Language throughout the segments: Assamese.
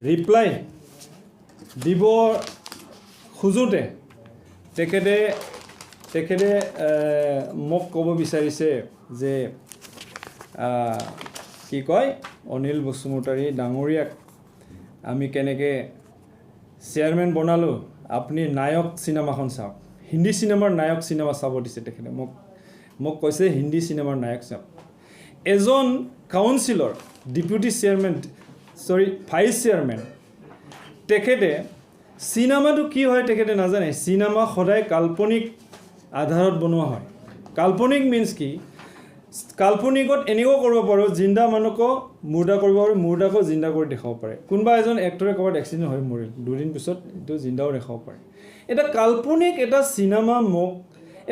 ৰিপ্লাই দিব খুজোঁতে তেখেতে মোক ক'ব বিচাৰিছে যে কি কয় অনিল বসুমতাৰী ডাঙৰীয়াক আমি কেনেকৈ চেয়াৰমেন বনালোঁ আপুনি নায়ক চিনেমাখন চাওক হিন্দী চিনেমাৰ নায়ক চিনেমা চাব দিছে তেখেতে মোক কৈছে হিন্দী চিনেমাৰ নায়ক চাওক এজন কাউন্সিলৰ ডেপুটি চেয়াৰমেন ভাইচ চেয়াৰমেন তেখেতে চিনেমাটো কি হয় তেখেতে নাজানে চিনেমা সদায় কাল্পনিক আধাৰত বনোৱা হয় কাল্পনিক মিন্স কি কাল্পনিকত এনেও কৰিব পাৰোঁ জিন্দা মানুহকো মুৰ্দা কৰিব পাৰোঁ মুৰ্দাকো জিন্দা কৰি দেখাব পাৰে কোনোবা এজন এক্টৰে ক'ৰবাত এক্সিডেণ্ট হৈ মৰিল দুদিন পিছত এইটো জিন্দাও দেখাব পাৰে এটা কাল্পনিক এটা চিনেমা মোক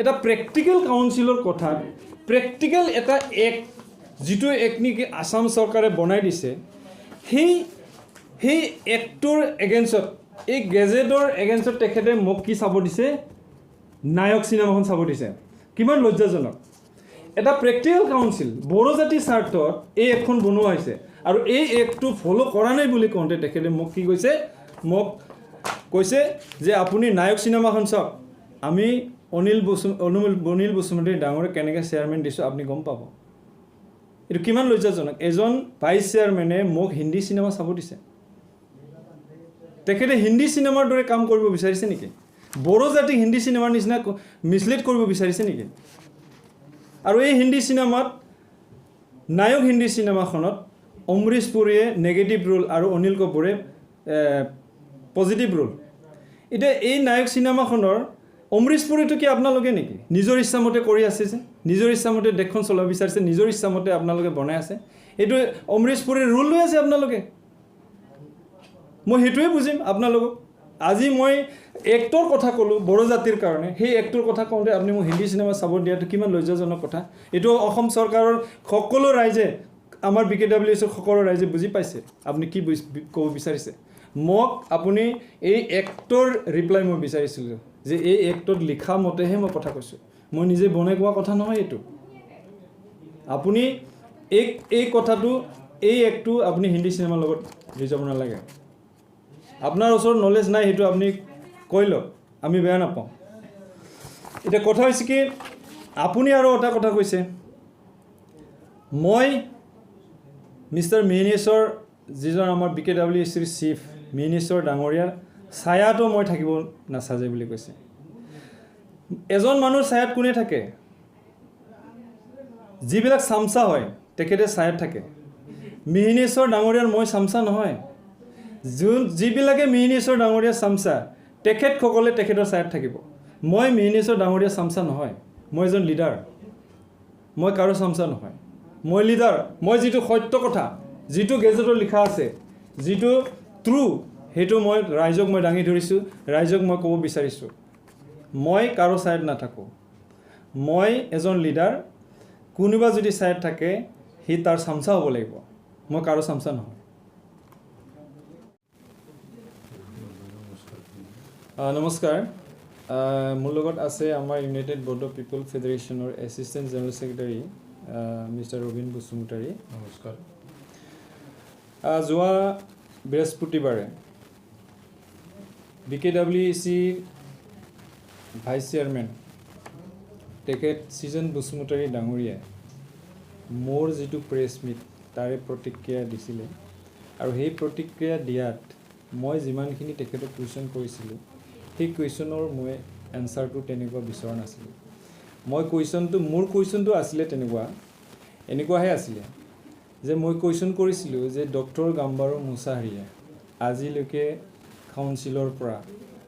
এটা প্ৰেক্টিকেল কাউন্সিলৰ কথা প্ৰেক্টিকেল এটা যিটো নেকি আসাম চৰকাৰে বনাই দিছে সেই এক্টৰ এগেইনষ্টত এই গেজেটৰ এগেইনষ্টত তেখেতে মোক কি চাব দিছে নায়ক চিনেমাখন চাব দিছে কিমান লজ্জাজনক এটা প্ৰেক্টিকেল কাউন্সিল বড়ো জাতিৰ স্বাৰ্থত এই এক্টখন বনোৱা হৈছে আৰু এই এক্টটো ফ'ল' কৰা নাই বুলি কওঁতে তেখেতে মোক কি কৈছে মোক কৈছে যে আপুনি নায়ক চিনেমাখন চাওক আমি অনিল বসুমতাৰী ডাঙৰে কেনেকৈ চেয়াৰমেন দিছোঁ আপুনি গম পাব এইটো কিমান লজ্জাজনক এজন ভাইচ চেয়াৰমেনে মোক হিন্দী চিনেমা চাব দিছে তেখেতে হিন্দী চিনেমাৰ দৰে কাম কৰিব বিচাৰিছে নেকি বড়ো জাতিক হিন্দী চিনেমাৰ নিচিনা মিছলিড কৰিব বিচাৰিছে নেকি আৰু এই হিন্দী চিনেমাত নায়ক হিন্দী চিনেমাখনত অমৰীশ পুৰীয়ে নেগেটিভ ৰোল আৰু অনিল কাপুৰে পজিটিভ ৰোল এতিয়া এই নায়ক চিনেমাখনৰ অমৰীশ পুৰীটো কি আপোনালোকে নেকি নিজৰ ইচ্ছামতে কৰি আছে যে নিজৰ ইচ্ছামতে দেশখন চলাব বিচাৰিছে নিজৰ ইচ্ছামতে আপোনালোকে বনাই আছে এইটো অমৰীশ পুৰীৰ ৰোল লৈ আছে আপোনালোকে মই সেইটোৱে বুজিম আপোনালোকক আজি মই এক্টৰ কথা ক'লোঁ বড়ো জাতিৰ কাৰণে সেই এক্টৰ কথা কওঁতে আপুনি মোক হিন্দী চিনেমা চাব দিয়াটো কিমান লজ্জাজনক কথা এইটো অসম চৰকাৰৰ সকলো ৰাইজে আমাৰ BKWCৰ সকলো ৰাইজে বুজি পাইছে আপুনি কি ক'ব বিচাৰিছে মোক আপুনি এই এক্টৰ ৰিপ্লাই মই বিচাৰিছিলোঁ যে এই এক্টত লিখা মতেহে মই কথা কৈছোঁ মই নিজে বনাই কোৱা কথা নহয় এইটো আপুনি এই কথাটো এই এক্টটো আপুনি হিন্দী চিনেমাৰ লগত লৈ যাব নালাগে আপোনাৰ ওচৰত নলেজ নাই সেইটো আপুনি কৈ লওক আমি বেয়া নাপাওঁ এতিয়া কথা হৈছে কি আপুনি আৰু এটা কথা কৈছে মই মিষ্টাৰ মিনিছৰ যিজন আমাৰ BKWCৰ চিফ মিনিছৰ ডাঙৰীয়াৰ ছায়াটো মই থাকিব নাচাজে বুলি কৈছে এজন মানুহৰ ছায়াত কোনে থাকে যিবিলাক চামচা হয় তেখেতে ছায়াত থাকে মিনিছৰ ডাঙৰীয়াৰ মই চামচা নহয় যিবিলাকে মিনিছৰ ডাঙৰীয়া চামচা তেখেতসকলে তেখেতৰ ছায়াত থাকিব মই মিনিছৰ ডাঙৰীয়া চামচা নহয় মই এজন লিডাৰ মই কাৰো চামচা নহয় মই লিডাৰ মই যিটো সত্য কথা যিটো গেজেটত লিখা আছে যিটো ট্ৰু সেইটো মই ৰাইজক মই দাঙি ধৰিছোঁ ৰাইজক মই ক'ব বিচাৰিছোঁ মই কাৰো ছায়াত নাথাকোঁ মই এজন লিডাৰ কোনোবা যদি ছায়াত থাকে সি তাৰ চামচা হ'ব লাগিব মই কাৰো চামচা নহয় নমস্কাৰ মোৰ লগত আছে আমাৰ ইউনাইটেড বড়ো পিপল ফেডাৰেশ্যনৰ assistant general secretary mister Rabin Basumatary নমস্কাৰ যোৱা বৃহস্পতিবাৰে BKWC ভাইচ চেয়াৰমেন তেখেত সৃজন বসুমতাৰী ডাঙৰীয়াই মোৰ যিটো প্ৰেছ মিট তাৰে প্ৰতিক্ৰিয়া দিছিলে আৰু সেই প্ৰতিক্ৰিয়া দিয়াত মই যিমানখিনি তেখেতক কুৱেশ্যন কৰিছিলোঁ সেই কুৱেশ্যনৰ মই এনচাৰটো তেনেকুৱা বিচৰা নাছিলোঁ মোৰ কুৱেশ্যনটো আছিলে এনেকুৱাহে আছিলে যে মই কুৱেশ্যন কৰিছিলোঁ যে ডক্টৰ গাম্বাৰো মুছাহাৰীয়ে আজিলৈকে কাউন্সিলৰ পৰা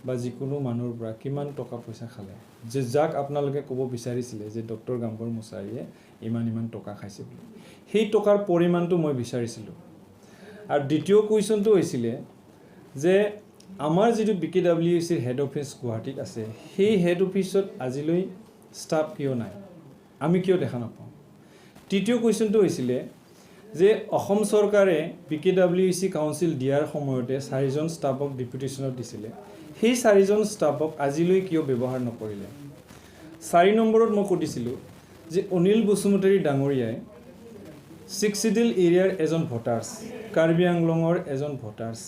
বা যিকোনো মানুহৰ পৰা কিমান টকা পইচা খালে যে যাক আপোনালোকে ক'ব বিচাৰিছিলে যে ডক্টৰ গাম্বাৰো মুছাহাৰীয়ে ইমান টকা খাইছে বুলি সেই টকাৰ পৰিমাণটো মই বিচাৰিছিলোঁ আৰু দ্বিতীয় কুৱেশ্যনটো হৈছিলে যে আমাৰ যিটো BKWCৰ হেড অফিচ গুৱাহাটীত আছে সেই হেড অফিচত আজিলৈ ষ্টাফ কিয় নাই আমি কিয় দেখা নাপাওঁ তৃতীয় কুৱেশ্যনটো হৈছিলে যে অসম চৰকাৰে BKWC কাউন্সিল দিয়াৰ সময়তে 4জন ষ্টাফক ডেপুটেশ্যনত দিছিলে সেই 4জন ষ্টাফক আজিলৈ কিয় ব্যৱহাৰ নকৰিলে 4 নম্বৰত মই সুধিছিলোঁ যে অনিল বসুমতাৰী ডাঙৰীয়াই ছিক্সিডিল এৰিয়াৰ এজন ভোটাৰ্ছ কাৰ্বি আংলঙৰ এজন ভোটাৰ্ছ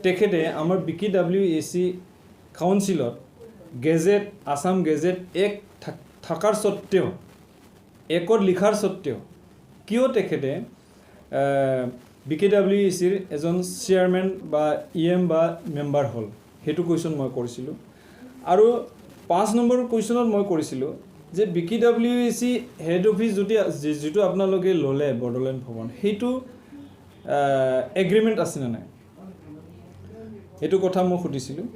তেখেতে আমাৰ BKWAC কাউন্সিলত গেজেট আসাম গেজেট এক থাকাৰ সত্ত্বেও একত লিখাৰ সত্ত্বেও কিয় তেখেতে BKWACৰ এজন চেয়াৰমেন বা EM বা মেম্বাৰ হ'ল সেইটো কুৱেশ্যন মই কৰিছিলোঁ আৰু 5 নম্বৰ কুৱেশ্যনত মই কৰিছিলোঁ যে BKWAC হেড অফিচ যিটো আপোনালোকে ল'লে বড়োলেণ্ড ভৱন সেইটো এগ্ৰিমেণ্ট আছে নে নাই এইটো কথা মই সুধিছিলোঁ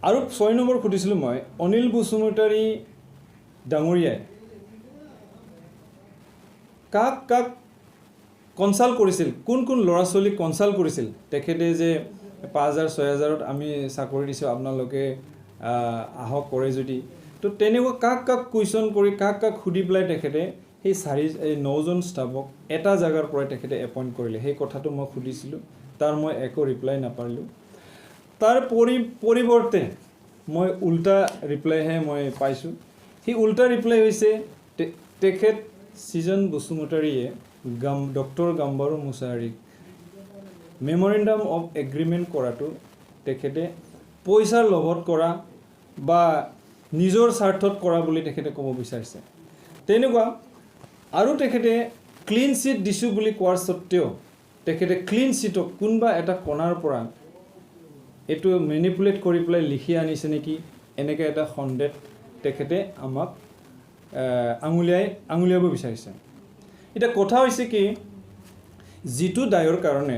আৰু 6 নম্বৰ সুধিছিলোঁ মই অনিল বসুমতাৰী ডাঙৰীয়াই কাক কনসাল্ট কৰিছিল কোন ল'ৰা ছোৱালীক কনসাল্ট কৰিছিল তেখেতে যে 5000 6000ত আমি চাকৰি দিছোঁ আপোনালোকে আহক কৰে যদি তো তেনেকুৱা কাক কুৱেশ্যন কৰি কাক সুধি পেলাই তেখেতে সেই 9জন ষ্টাফক এটা জাগাৰ পৰা তেখেতে এপইণ্ট কৰিলে সেই কথাটো মই সুধিছিলোঁ তাৰ মই একো ৰিপ্লাই নাপালোঁ তাৰ পৰিৱৰ্তে মই উল্টা ৰিপ্লাইহে মই পাইছোঁ সেই উল্টা ৰিপ্লাই হৈছে তেখেত সৃজন বসুমতাৰীয়ে ডক্টৰ গাম্বাৰু মুছাহাৰীক মেমৰেণ্ডাম অফ এগ্ৰিমেণ্ট কৰাটো তেখেতে পইচাৰ লোভত কৰা বা নিজৰ স্বাৰ্থত কৰা বুলি তেখেতে ক'ব বিচাৰিছে তেনেকুৱা আৰু তেখেতে ক্লিন চিট দিছোঁ বুলি কোৱাৰ সত্ত্বেও তেখেতে ক্লিন চিটক কোনোবা এটা কোণাৰ পৰা এইটো মেনিপুলেট কৰি পেলাই লিখি আনিছে নেকি এনেকৈ এটা সন্দেহ তেখেতে আমাক আঙুলিয়াব বিচাৰিছে এটা কথা হৈছে কি যিটো দায়ৰ কাৰণে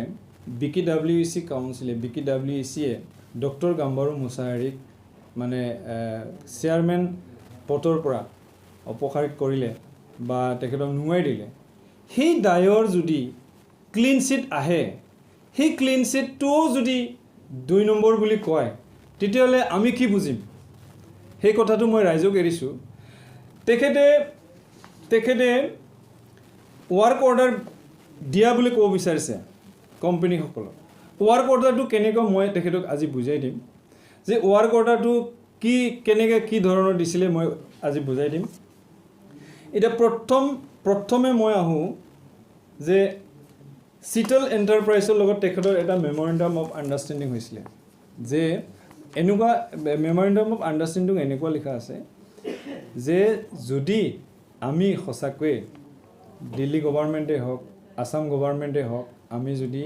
BKWAC কাউন্সিলে BKWACয়ে ডক্টৰ গাম্বাৰু মুছাহাৰীক মানে চেয়াৰমেন পদৰ পৰা অপসাৰিত কৰিলে বা তেখেতক নুৱাই দিলে সেই দায়ৰ যদি ক্লিন চিট আহে সেই ক্লিন চিটটোও যদি 2 নম্বৰ বুলি কয় তেতিয়াহ'লে আমি কি বুজিম সেই কথাটো মই ৰাইজক এৰিছোঁ তেখেতে ৱাৰ্ক অৰ্ডাৰ দিয়া বুলি ক'ব বিচাৰিছে কোম্পানীসকলক ৱাৰ্ক অৰ্ডাৰটো কেনেকৈ মই তেখেতক আজি বুজাই দিম যে ৱাৰ্ক অৰ্ডাৰটো কেনেকৈ কি ধৰণৰ দিছিলে মই আজি বুজাই দিম এটা প্ৰথমে মই আহোঁ যে চিটল এণ্টাৰপ্ৰাইজৰ লগত তেখেতৰ এটা মেমৰেণ্ডাম অফ আণ্ডাৰষ্টেণ্ডিং হৈছিলে যে এনেকুৱা মেমৰেণ্ডাম অফ আণ্ডাৰষ্টেণ্ডিং এনেকুৱা লিখা আছে যে যদি আমি সঁচাকৈয়ে দিল্লী গভৰ্ণমেণ্টে হওক আসাম গভৰ্ণমেণ্টে হওক আমি যদি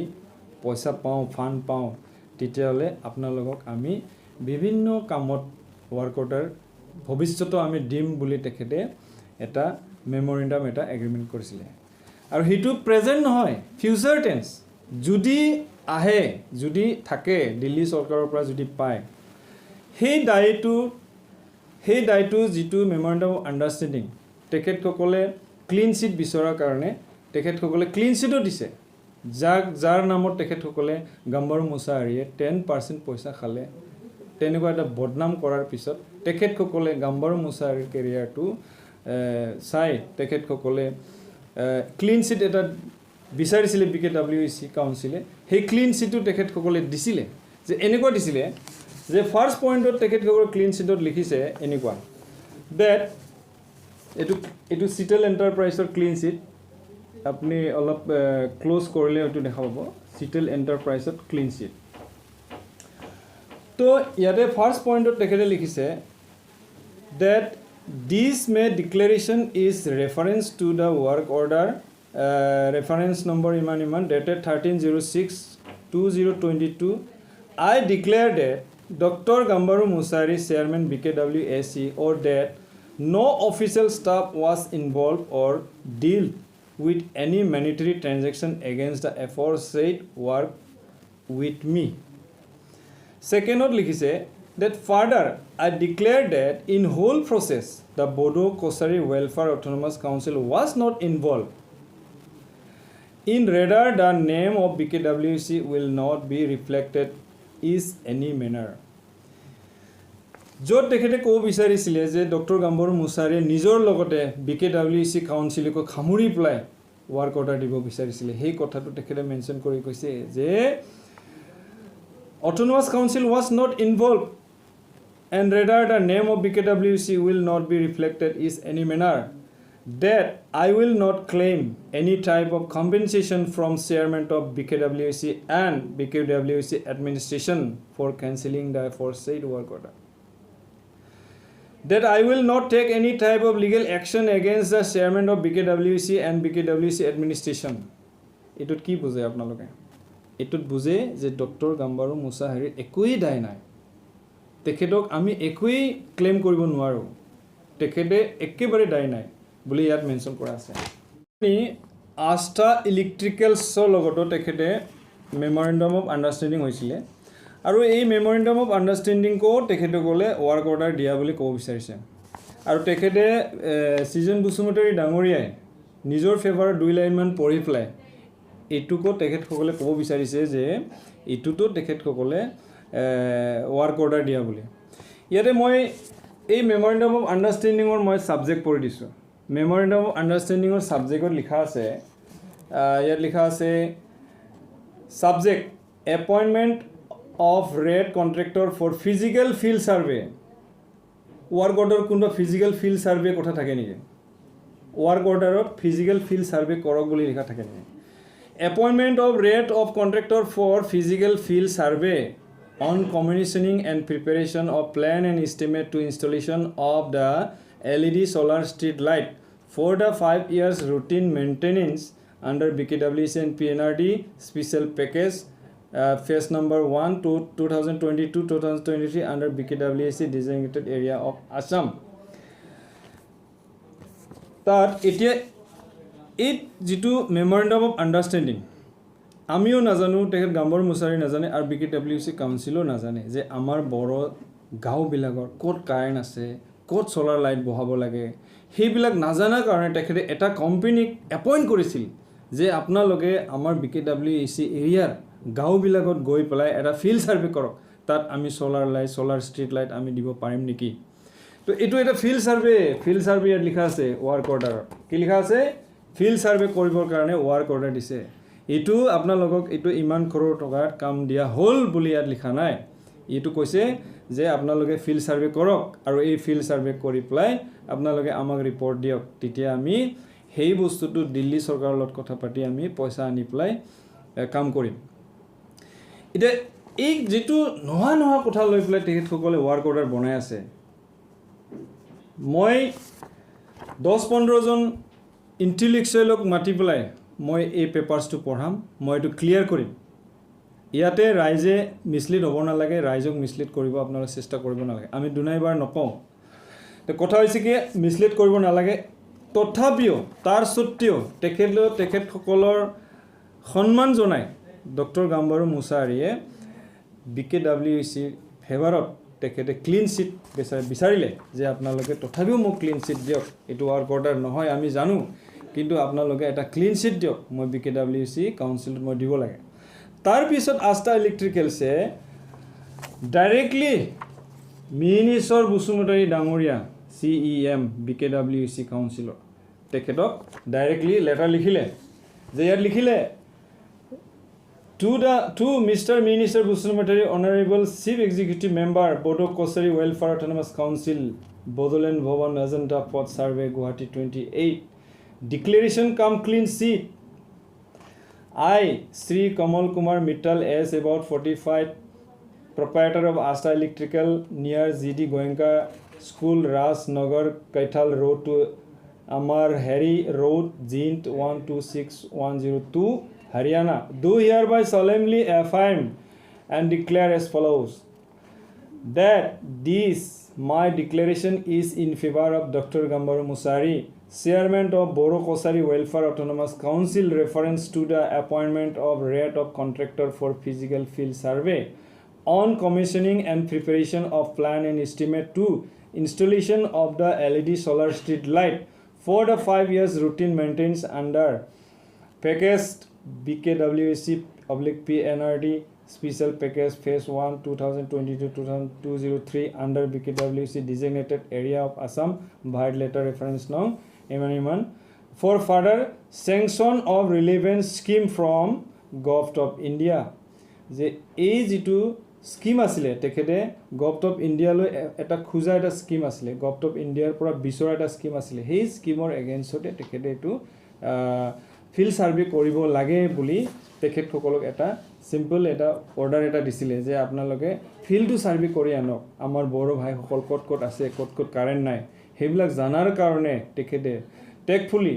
পইচা পাওঁ ফাণ্ড পাওঁ তেতিয়াহ'লে আপোনালোকক আমি বিভিন্ন কামত ৱাৰ্ক অৰ্ডাৰ ভৱিষ্যতে আমি দিম বুলি তেখেতে এটা মেমৰেণ্ডাম এটা এগ্ৰিমেণ্ট কৰিছিলে আৰু সেইটো প্ৰেজেণ্ট নহয় ফিউচাৰ টেন্স যদি আহে যদি থাকে দিল্লী চৰকাৰৰ পৰা যদি পায় সেই দায়টো যিটো মেমৰেণ্ডাম অফ আণ্ডাৰষ্টেণ্ডিং তেখেতসকলে ক্লিন চিট বিচৰাৰ কাৰণে তেখেতসকলে ক্লিন চিটো দিছে যাৰ নামত তেখেতসকলে গাম্বাৰু মুছাহাৰীয়ে 10% পইচা খালে তেনেকুৱা এটা বদনাম কৰাৰ পিছত তেখেতসকলে গাম্বাৰু মুছাহাৰীৰ কেৰিয়াৰটো চাই তেখেতসকলে ক্লিন চিট এটা বিচাৰিছিলে BKWAC কাউন্সিলে সেই ক্লিন চিটটো তেখেতসকলে দিছিলে যে এনেকুৱা দিছিলে যে ফাৰ্ষ্ট পইণ্টত তেখেতসকলে ক্লিন চিটত লিখিছে এনেকুৱা ডেট এইটো চিটেল এণ্টাৰপ্ৰাইজৰ ক্লিন চিট আপুনি অলপ ক্লোজ কৰিলে এইটো দেখা পাব চিটেল এণ্টাৰপ্ৰাইজত ক্লিন চিট তো ইয়াতে ফাৰ্ষ্ট পইণ্টত তেখেতে লিখিছে date this may declaration is reference to the work order reference number ইমান dated 13/06/2022 I declare that Dr. Gambaru Musahari, Chairman BKWAC, or that no official staff was involved or dealt with any monetary transaction against the aforesaid work with me. Second, likhise that further I declare that in whole process the Bodo Kosari Welfare Autonomous Council was not involved. In rather the name of BKWAC will not be reflected is any manner. য'ত তেখেতে ক'ব বিচাৰিছিলে যে ডক্টৰ গাম্বাৰু মুছাহাৰীয়ে নিজৰ লগতে BKWAC কাউন্সিলক খামুৰি পেলাই ৱাৰ্ক অৰ্ডাৰ দিব বিচাৰিছিলে সেই কথাটো তেখেতে মেনশ্যন কৰি কৈছে যে Autonomous Council was not involved and rather the name of BKWAC will not be reflected is any manner. that I will not claim any type of compensation from chairman of BKWC and BKWC administration for cancelling the aforesaid work order. That I will not take any type of legal action against the chairman of BKWC and BKWC administration. Etut ki buje apnaloke? Etut buje je Dr. Gambaru Musahari ekoi dai nai. Tekhedok ami ekoi claim koribo nuaro. Tekhede ekebare dai nai boli yat mention kora ase. Ni Asta Electricals logoto tekhede memorandum of understanding hoisile. আৰু এই মেমৰেণ্ডাম অফ আণ্ডাৰষ্টেণ্ডিং কো তেখেতে গলে ৱাৰ্ক অৰ্ডাৰ দিয়া বুলি ক'ব বিচাৰিছে আৰু তেখেতে সিজন বুসুমতাৰী ডাঙৰীয়াই নিজৰ ফেভাৰ 2 লাইন মান পঢ়ি পেলাই এটুকো তেখেত সকলে ক'ব বিচাৰিছে যে এটুটো তেখেত সকলে ৱাৰ্ক অৰ্ডাৰ দিয়া বুলি ইয়াতে মই এই মেমৰেণ্ডাম অফ আণ্ডাৰষ্টেণ্ডিংৰ মই সাবজেক্ট পঢ়ি দিছো মেমৰেণ্ডাম অফ আণ্ডাৰষ্টেণ্ডিংৰ সাবজেক্টত লিখা আছে ইয়াত লিখা আছে subject appointment of rate contractor for physical field survey work order kunba physical field survey kotha thake niki work order of physical field survey korok boli likha thake niki appointment of rate of contractor for physical field survey on commissioning and preparation of plan and estimate to installation of the LED solar street light for the 5 years routine maintenance under BKWC and PNRD special package phase number 1 to 2022-2023 under BKWC designated area of Assam. That it jitu memorandum of understanding আমিও নাজানো তেখেত গাম্বৰ মুছাৰী নাজানে আৰু BKWC কাউন্সিলও নাজানে যে আমাৰ বড় গাঁও বিলাকৰ ক'ত কাৰেন্ট আছে ক'ত সোলাৰ লাইট বহাব লাগে সেইবিলাক নাজানাৰ কাৰণে তেখেতে এটা কোম্পানীক এপইন্ট কৰিছিল যে আপোনালোকে আমাৰ BKWC এৰিয়াৰ গাঁও বিলাকত গৈ পেলাই এটা ফিল্ড সাৰ্ভে কৰক তাত আমি solar light solar street light আমি দিব পাৰিম নেকি তো এটো এটা ফিল্ড সাৰ্ভে ইয়াত লিখা আছে ৱাৰ্ক অৰ্ডাৰ কি লিখা আছে ফিল্ড সাৰ্ভে কৰিবৰ কাৰণে ৱাৰ্ক অৰ্ডাৰ দিছে এটো আপোনালোকক এটো ইমান crore টকাৰ কাম দিয়া হল বুলি ইয়াত লিখা নাই এটো কৈছে যে আপোনালোকে ফিল্ড সাৰ্ভে কৰক আৰু এই ফিল্ড সাৰ্ভে কৰি পেলাই আপোনালোকে আমাক ৰিপৰ্ট দিয়ক তেতিয়া আমি সেই বস্তুটো দিল্লী চৰকাৰৰ লগত কথা পাতি আমি পইচা আনি পেলাই কাম কৰিম ইতে এই যেটো নহা কথা লৈ পেলাই তেখেত সকলে ৱাৰ্ক অৰ্ডাৰ বনাই আছে মই 10-15 জন ইন্টেলেকচুৱেলক মাতি পেলাই মই এই পেপাৰছটো পঢ়াম মই এটো ক্লিয়াৰ কৰিম ইয়াতে ৰাইজে মিছলিড হ'ব না লাগে ৰাইজক মিছলিড কৰিব আপোনালোক চেষ্টা কৰিব না লাগে আমি দুনাইবাৰ নকওঁ তে কথা হৈছে কি মিছলিড কৰিব না লাগে তথাপিও তাৰ সত্ত্বেও তেখেত সকলৰ সন্মান জনাই ডক্টৰ গাম্বাৰু মুছাৰীয়ে BKWC ফেভাৰত তেখেতে ক্লিন চিট বিচাৰিলে যে আপোনালোকে তথাপিও মোক ক্লিন চিট দিয়ক এটো ৱাৰ্ক অৰ্ডাৰ নহয় আমি জানো কিন্তু আপোনালোকে এটা ক্লিন চিট দিয়ক মই BKWC কাউন্সিলত মই দিব লাগে তাৰ পিছত আস্থা ইলেক্ট্ৰিকেলছে ডাইৰেক্টলি মিনিষ্টৰ বুসুমতাৰী ডাঙৰীয়া CEM BKWC কাউন্সিলৰ তেখেতক ডাইৰেক্টলি লেটাৰ লিখিলে যে ইয়াত লিখিলে to Mr. Minister Busumatarii Honorable Chief Executive Member Bkwac Welfare Autonomous Council Bodoland Bhavan Ajanta Pod Survey Guwahati 28 Declaration come clean sheet I Sri Kamal Kumar Mittal as about 45 proprietor of Asta Electrical near GD Goenka School Ras Nagar Kaithal Road to Amar Hari Road Jint 126102 Haryana do hereby solemnly affirm and declare as follows that this my declaration is in favor of Dr. Gambaru Musari Chairman of Bkwac Welfare Autonomous Council reference to the appointment of rate of contractor for physical field survey on commissioning and preparation of plan and estimate to installation of the LED solar street light for the 5 years routine maintenance under packaged BKWC /PNRD special package phase 1 2022-2023 under BKWC designated area of Assam by letter reference now Emaniman for further sanction of relevant scheme from Government of India যে এই যেটো স্কিম আছিলে তেখেতে গভৰ্ণমেণ্ট অফ ইণ্ডিয়ালৈ এটা খোজা এটা স্কিম আছিলে গভৰ্ণমেণ্ট অফ ইণ্ডিয়াৰ পৰা বিচৰা এটা স্কিম আছিলে সেই স্কিমৰ এগেইনষ্টতে তেখেতে এইটো ফিল্ড সাৰ্ভে কৰিব লাগে বুলি তেখেতসকলক এটা সিম্পল এটা অৰ্ডাৰ এটা দিছিলে যে আপোনালোকে ফিল্ডটো সাৰ্ভে কৰি আনক আমাৰ বড়ো ভাইসকল ক'ত ক'ত আছে ক'ত ক'ত কাৰেণ্ট নাই সেইবিলাক জানাৰ কাৰণে তেখেতে টেকফুলি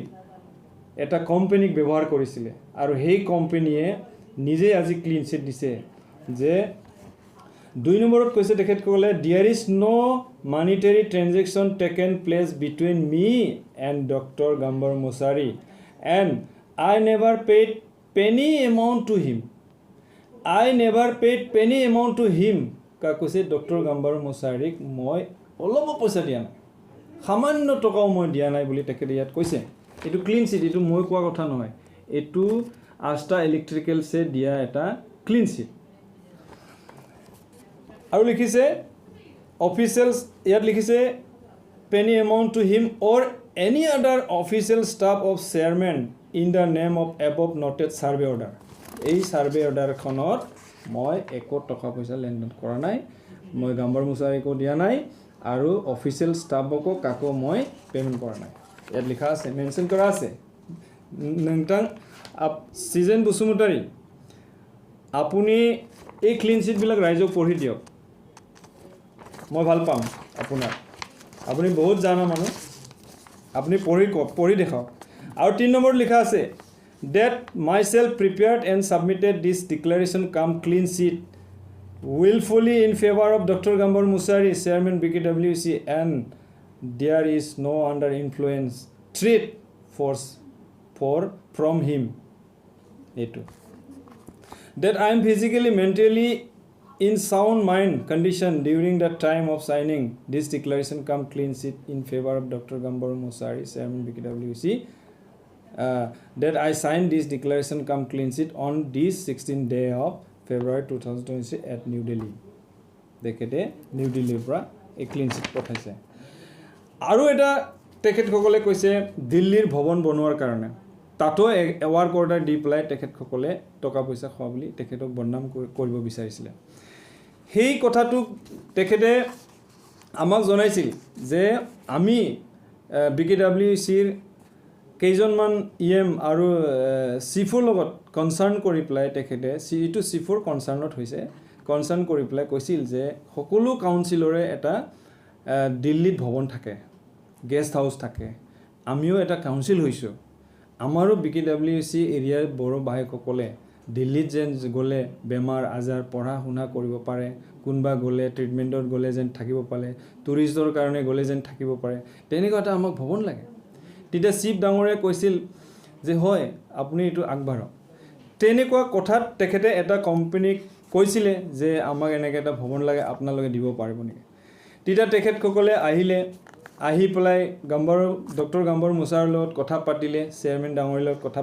এটা কোম্পানীক ব্যৱহাৰ কৰিছিলে আৰু সেই কোম্পানীয়ে নিজে আজি ক্লিন চিট দিছে যে 2 নম্বৰত কৈছে তেখেতসকলে there is no monetary transaction taken place between me and doctor Gambar Mushahary and I never paid penny amount to him. I never paid penny amount to him. কৈছে ডক্টৰ গাম্বৰ মুছাৰীক মই অলপ পইচা দিয়া নাই সামান্য টকাও মই দিয়া নাই বুলি তেখেতে ইয়াত কৈছে এইটো ক্লিন চিট এইটো মই কোৱা কথা নহয় এইটো আষ্টা ইলেক্ট্ৰিকেলছে দিয়া এটা ক্লিন চিট আৰু লিখিছে অফিচিয়েলছ ইয়াত লিখিছে penny amount to him or any other official staff of chairman in the name of above noted survey order এই সাৰ্ভে অৰ্ডাৰখনত মই একো টকা পইচা লেনদেন কৰা নাই মই গাম্বৰ মুছাৰীকো দিয়া নাই আৰু অফিচিয়েল ষ্টাফকো কাকো মই পেমেণ্ট কৰা নাই ইয়াত লিখা আছে মেনশ্যন কৰা আছে নংটাং সিজন বসুমতাৰী আপুনি এই ক্লিন চিটবিলাক ৰাইজক পঢ়ি দিয়ক মই ভাল পাম আপোনাৰ আপুনি বহুত জানা মানুহ আপুনি পঢ়ি দেখাওক আৰু 3 নম্বৰত লিখা আছে that myself prepared and submitted this declaration come clean sheet willfully in favor of Dr. Gambar Musari, Chairman Bkwac, and there is no under influence threat force from him. That I am physically, mentally in sound mind condition during the time of signing this declaration come clean sheet in favor of Dr. Gambar Musari, Chairman Bkwac. That I signed this declaration come clean sheet on this 16th day of February 2026 at New Delhi. তেখেতে নিউ দিল্লীৰ পৰা এই ক্লিন চিট পঠাইছে আৰু এটা তেখেতসকলে কৈছে দিল্লীৰ ভৱন বনোৱাৰ কাৰণে তাতো এৱাৰ্ক অৰ্ডাৰ দি পেলাই তেখেতসকলে টকা পইচা খোৱা বুলি তেখেতক বদনাম কৰিব বিচাৰিছিলে সেই কথাটো তেখেতে আমাক জনাইছিল যে আমি বিকেডব্লিউচিৰ কেইজনমান ইএম আৰু চিফৰ লগত কনচাৰ্ণ কৰি পেলাই তেখেতে ইটো চিফৰ কনচাৰ্ণত হৈছে কনচাৰ্ণ কৰি পেলাই কৈছিল যে সকলো কাউন্সিলৰে এটা দিল্লীত ভৱন থাকে গেষ্ট হাউচ থাকে আমিও এটা কাউন্সিল হৈছোঁ আমাৰো বিকেডব্লিউচি এৰিয়াৰ বড়ো ভাইসকলে দিল্লীত যেন গ'লে বেমাৰ আজাৰ পঢ়া শুনা কৰিব পাৰে কোনোবা গ'লে ট্ৰিটমেণ্টত গ'লে যেন থাকিব পাৰে টুৰিষ্টৰ কাৰণে গ'লে যেন থাকিব পাৰে তেনেকুৱা এটা আমাক ভৱন লাগে তেতিয়া চিফ ডাঙৰীয়াই কৈছিল যে হয় আপুনি এইটো আগবাঢ়ক তেনেকুৱা কথাত তেখেতে এটা কোম্পানীক কৈছিলে যে আমাক এনেকৈ এটা ভৱন লাগে আপোনালোকে দিব পাৰিব নেকি তেতিয়া তেখেতসকলে আহি পেলাই ডক্টৰ গাম্বৰ মুছাৰীৰ লগত কথা পাতিলে চেয়াৰমেন ডাঙৰীয়াৰ লগত কথা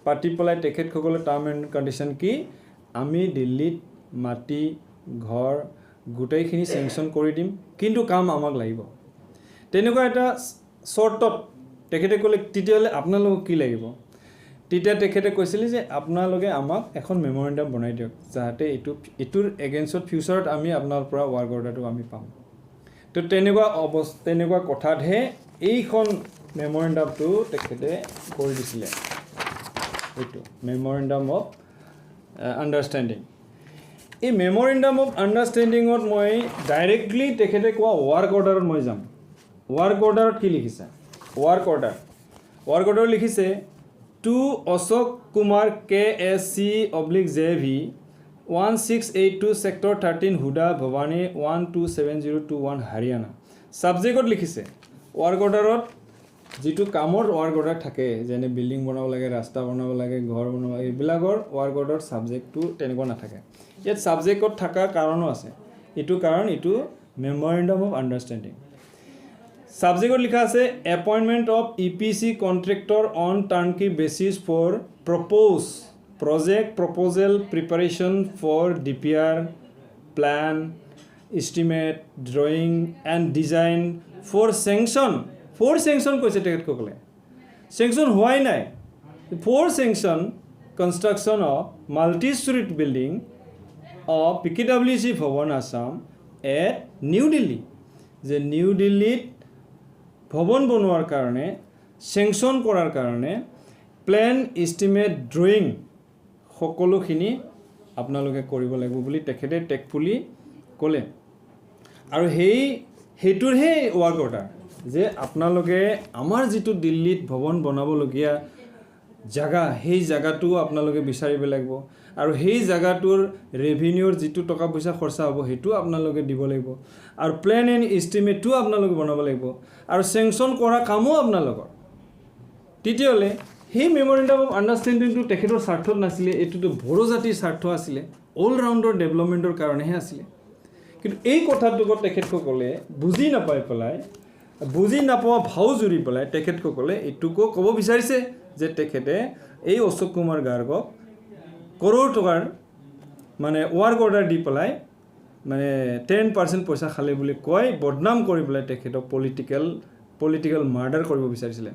পাতি পেলাই তেখেতসকলে টাৰ্ম এণ্ড কণ্ডিশ্যন কি আমি দিল্লীত মাটি ঘৰ গোটেইখিনি চেংচন কৰি দিম কিন্তু কাম আমাক লাগিব তেনেকুৱা এটা চৰ্টত তেখেতে ক'লে তেতিয়াহ'লে আপোনালোকক কি লাগিব তেতিয়া তেখেতে কৈছিলে যে আপোনালোকে আমাক এখন মেমৰেণ্ডাম বনাই দিয়ক যাতে এইটোৰ এগেইনষ্টত ফিউচাৰত আমি আপোনাৰ পৰা ৱাৰ্ক অৰ্ডাৰটো আমি পাম তো তেনেকুৱা কথাতহে এইখন মেমৰেণ্ডামটো তেখেতে কৰি দিছিলে এইটো মেমৰেণ্ডাম অফ আণ্ডাৰষ্টেণ্ডিং এই মেমৰেণ্ডাম অফ আণ্ডাৰষ্টেণ্ডিঙত মই ডাইৰেক্টলি তেখেতে কোৱা ৱাৰ্ক অৰ্ডাৰত মই যাম ৱাৰ্ক অৰ্ডাৰত কি লিখিছে ৱাৰ্ক অৰ্ডাৰ লিখিছে to Ashok Kumar KSC/JV 1682 Sector 13 Huda Bhawani 127021 Haryana ছাবজেক্টত লিখিছে ৱাৰ্ক অৰ্ডাৰত যিটো কামৰ ৱাৰ্ক অৰ্ডাৰ থাকে যেনে বিল্ডিং বনাব লাগে ৰাস্তা বনাব লাগে ঘৰ বনাব লাগে এইবিলাকৰ ৱাৰ্ক অৰ্ডাৰ ছাবজেক্টটো তেনেকুৱা নাথাকে ইয়াত ছাবজেক্টত থকাৰ কাৰণো আছে এইটো মেমৰেণ্ডাম অফ আণ্ডাৰষ্টেণ্ডিং Subject লিখা আছে appointment of EPC contractor on turnkey basis for project proposal preparation for DPR plan estimate drawing and design for sanction কৈছে তেখেতসকলে sanction হোৱাই নাই for sanction construction of multi-story building of BKWC Bhavan Assam at New Delhi. যে নিউ দিল্লীত ভৱন বনোৱাৰ কাৰণে চেংচন কৰাৰ কাৰণে প্লেন এষ্টিমেট ড্ৰয়িং সকলোখিনি আপোনালোকে কৰিব লাগিব বুলি তেখেতে টেকফুলি ক'লে আৰু সেইটোৰহে ৱাৰ্ক অৰ্ডাৰ যে আপোনালোকে আমাৰ যিটো দিল্লীত ভৱন বনাবলগীয়া জাগা সেই জাগাটো আপোনালোকে বিচাৰিব লাগিব আৰু সেই জাগাটোৰ ৰেভিনিউৰ যিটো টকা পইচা খৰচা হ'ব সেইটো আপোনালোকে দিব লাগিব আৰু প্লেন এণ্ড এষ্টিমেটটো আপোনালোকে বনাব লাগিব আৰু চেংচন কৰা কামো আপোনালোকৰ তৃতীয়লে সেই মেমৰেণ্ডাম অফ আণ্ডাৰষ্টেণ্ডিংটো তেখেতৰ স্বাৰ্থত নাছিলে এইটোতো বড়ো জাতিৰ স্বাৰ্থ আছিলে অল ৰাউণ্ডৰ ডেভেলপমেণ্টৰ কাৰণেহে আছিলে কিন্তু এই কথাটোক তেখেতসকলে বুজি নাপাই পেলাই বুজি নাপোৱা ভাও জুৰি পেলাই তেখেতসকলে এইটোকো ক'ব বিচাৰিছে যে তেখেতে এই অশোক কুমাৰ গাৰ্গক কৰোৰ টকাৰ মানে ৱাৰ্ক অৰ্ডাৰ দি পেলাই মানে 10% পইচা খালে বুলি কয় বদনাম কৰি পেলাই তেখেতক পলিটিকেল মাৰ্ডাৰ কৰিব বিচাৰিছিলে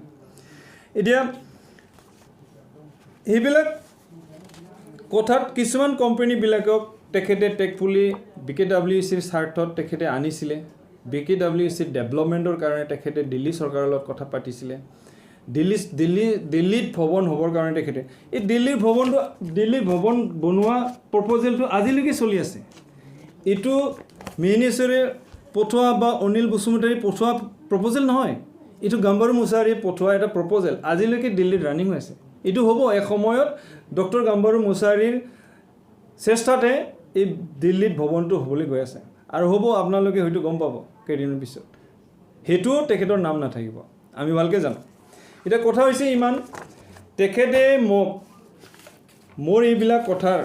এতিয়া এইবিলাক কথাত কিছুমান কোম্পানীবিলাকক তেখেতে টেকফুলি BKWCৰ স্বাৰ্থত তেখেতে আনিছিলে BKWCৰ ডেভেলপমেণ্টৰ কাৰণে তেখেতে দিল্লী চৰকাৰৰ লগত কথা পাতিছিলে দিল্লীত ভৱন হ'বৰ কাৰণে তেখেতে এই দিল্লীৰ ভৱন বনোৱা প্ৰপ'জেলটো আজিলৈকে চলি আছে এইটো মিনিষ্টাৰে পঠোৱা বা অনিল বসুমতাৰী পঠোৱা প্ৰপ'জেল নহয় এইটো গাম্বাৰু মুছাহাৰীয়ে পঠোৱা এটা প্ৰপ'জেল আজিলৈকে দিল্লীত ৰানিং হৈ আছে এইটো হ'ব এক সময়ত ডক্টৰ গাম্বাৰু মুছাহাৰীৰ চেষ্টাতে এই দিল্লীত ভৱনটো হ'বলৈ গৈ আছে আৰু হ'ব আপোনালোকে হয়তো গম পাব কেইদিনৰ পিছত সেইটোও তেখেতৰ নাম নাথাকিব আমি ভালকৈ জানো এতিয়া কথা হৈছে ইমান তেখেতে মোৰ এইবিলাক কথাৰ